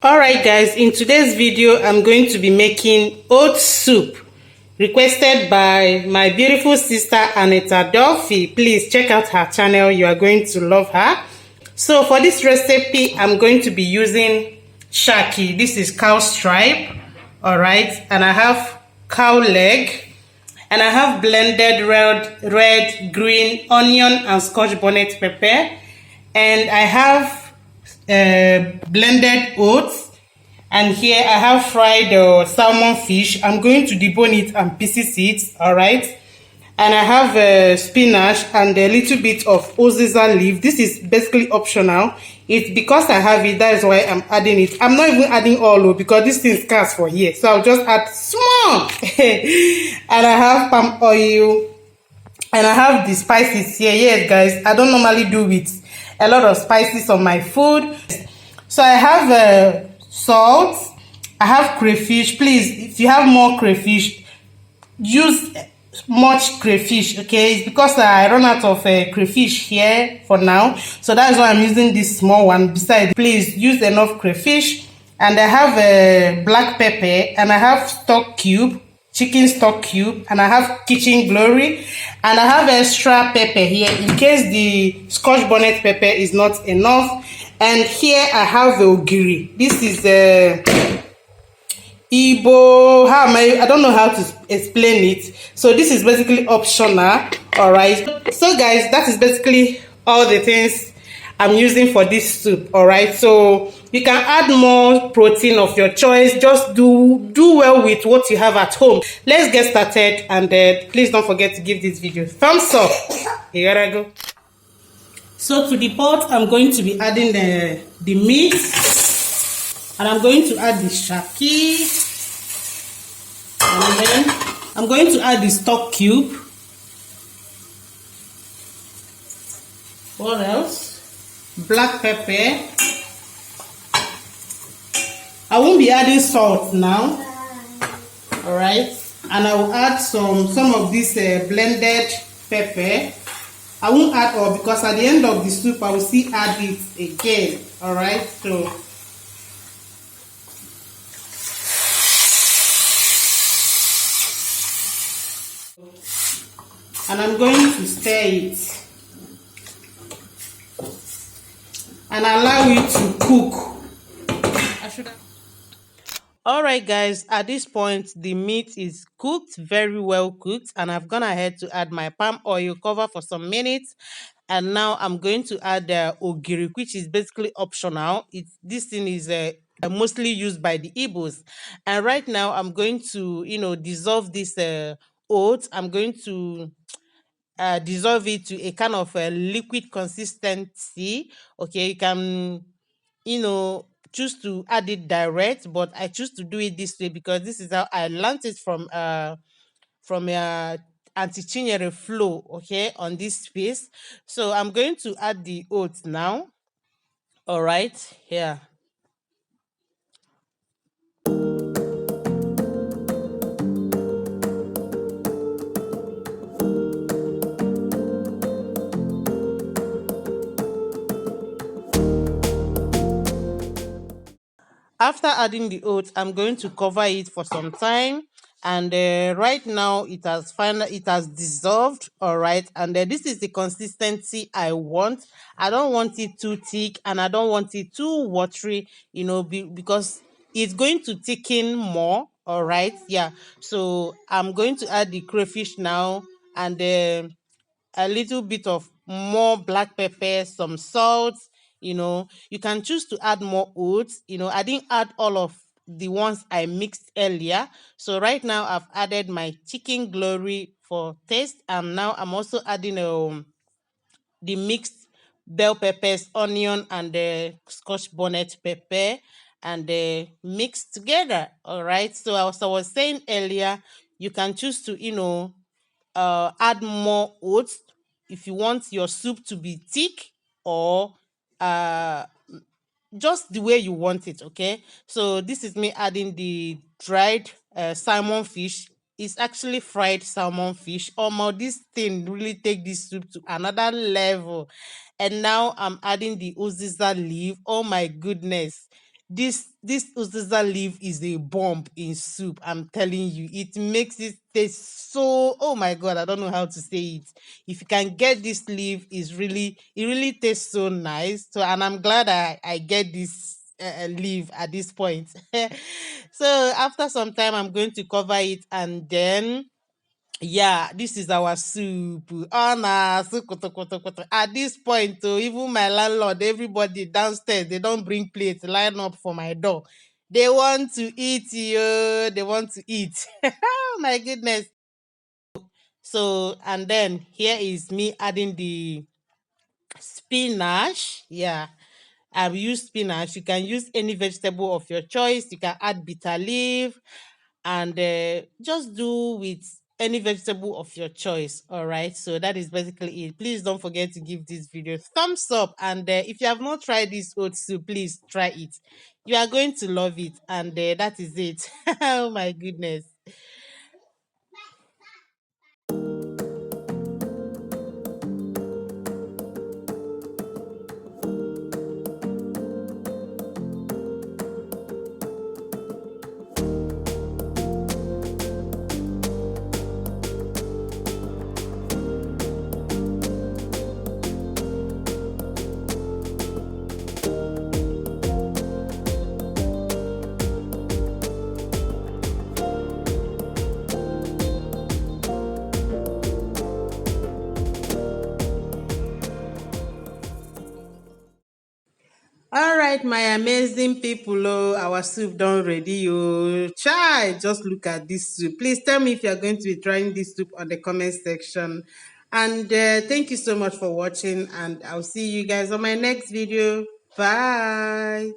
Alright guys, in today's video I'm going to be making oat soup requested by my beautiful sister Anita Dolphy. Please check out her channel, you are going to love her. So for this recipe I'm going to be using shaki. This is cow stripe, alright, and I have cow leg, and I have blended red, green onion and scotch bonnet pepper, and I have blended oats, and here I have fried salmon fish. I'm going to debone it and pieces it, all right. And I have spinach and a little bit of uziza leaf. This is basically optional. It's because I have it, that is why I'm adding it. I'm not even adding all because this thing is scarce for here, so I'll just add small. And I have palm oil, and I have the spices here. Yes guys, I don't normally do with a lot of spices on my food. So I have salt, I have crayfish. Please, if you have more crayfish, use much crayfish, okay? It's because I run out of crayfish here for now, so that's why I'm using this small one. Besides, please use enough crayfish. And I have black pepper, and I have stock cube, chicken stock cube, and I have kitchen glory, and I have extra pepper here in case the scotch bonnet pepper is not enough. And here I have the ogiri. This is Igbo. I don't know how to explain it. So this is basically optional. All right. So guys, that is basically all the things I'm using for this soup. All right. So you can add more protein of your choice. Just do well with what you have at home. Let's get started, and please don't forget to give this video thumbs up. Here I go. So to the pot, I'm going to be adding the meat, and I'm going to add the shaki, and then I'm going to add the stock cube. What else? Black pepper. I won't be adding salt now. All right, and I will add some of this blended pepper. I won't add all because at the end of the soup I will still add it again. All right, so and I'm going to stir it and allow it to cook. All right guys, at this point the meat is cooked, very well cooked, and I've gone ahead to add my palm oil, cover for some minutes, and now I'm going to add the ogiri, which is basically optional. This thing is mostly used by the Igbos. And right now I'm going to dissolve this oats. I'm going to dissolve it to a kind of a liquid consistency. Okay, you can choose to add it direct, but I choose to do it this way because this is how I learned it from Auntie Chinyere Flow, okay, on this space. So I'm going to add the oats now. All right, here. After adding the oats, I'm going to cover it for some time, and right now it has dissolved. All right, and this is the consistency I want. I don't want it too thick, and I don't want it too watery, because it's going to thicken more. All right, yeah. So I'm going to add the crayfish now, and a little bit of more black pepper, some salt. You can choose to add more oats. I didn't add all of the ones I mixed earlier. So right now I've added my chicken glory for taste, and now I'm also adding the mixed bell peppers, onion, and the scotch bonnet pepper, and mixed together. All right. So as I was saying earlier, you can choose to add more oats if you want your soup to be thick, or uh just the way you want it. Okay, so this is me adding the dried salmon fish. It's actually fried salmon fish. This thing really take this soup to another level. And now I'm adding the uziza leaf. Oh my goodness, This uziza leaf is a bomb in soup. I'm telling you, it makes it taste so. Oh my god, I don't know how to say it. If you can get this leaf, it really tastes so nice. So, and I'm glad I get this leaf at this point. So after some time, I'm going to cover it, and then yeah, this is our soup. Oh, nah, so koto, koto, koto. At this point, oh, even my landlord, everybody downstairs, they don't bring plates, line up for my door. They want to eat, yo. They want to eat. Oh my goodness. So, and then here is me adding the spinach. Yeah, I've used spinach. You can use any vegetable of your choice. You can add bitter leaf, and just do with any vegetable of your choice. All right, so that is basically it. Please don't forget to give this video thumbs up, and if you have not tried this oat soup, please try it. You are going to love it, and that is it. Oh my goodness. All right, my amazing people, oh, our soup done ready, oh. Try, just look at this soup. Please tell me if you are going to be trying this soup on the comment section. And thank you so much for watching, and I'll see you guys on my next video. Bye.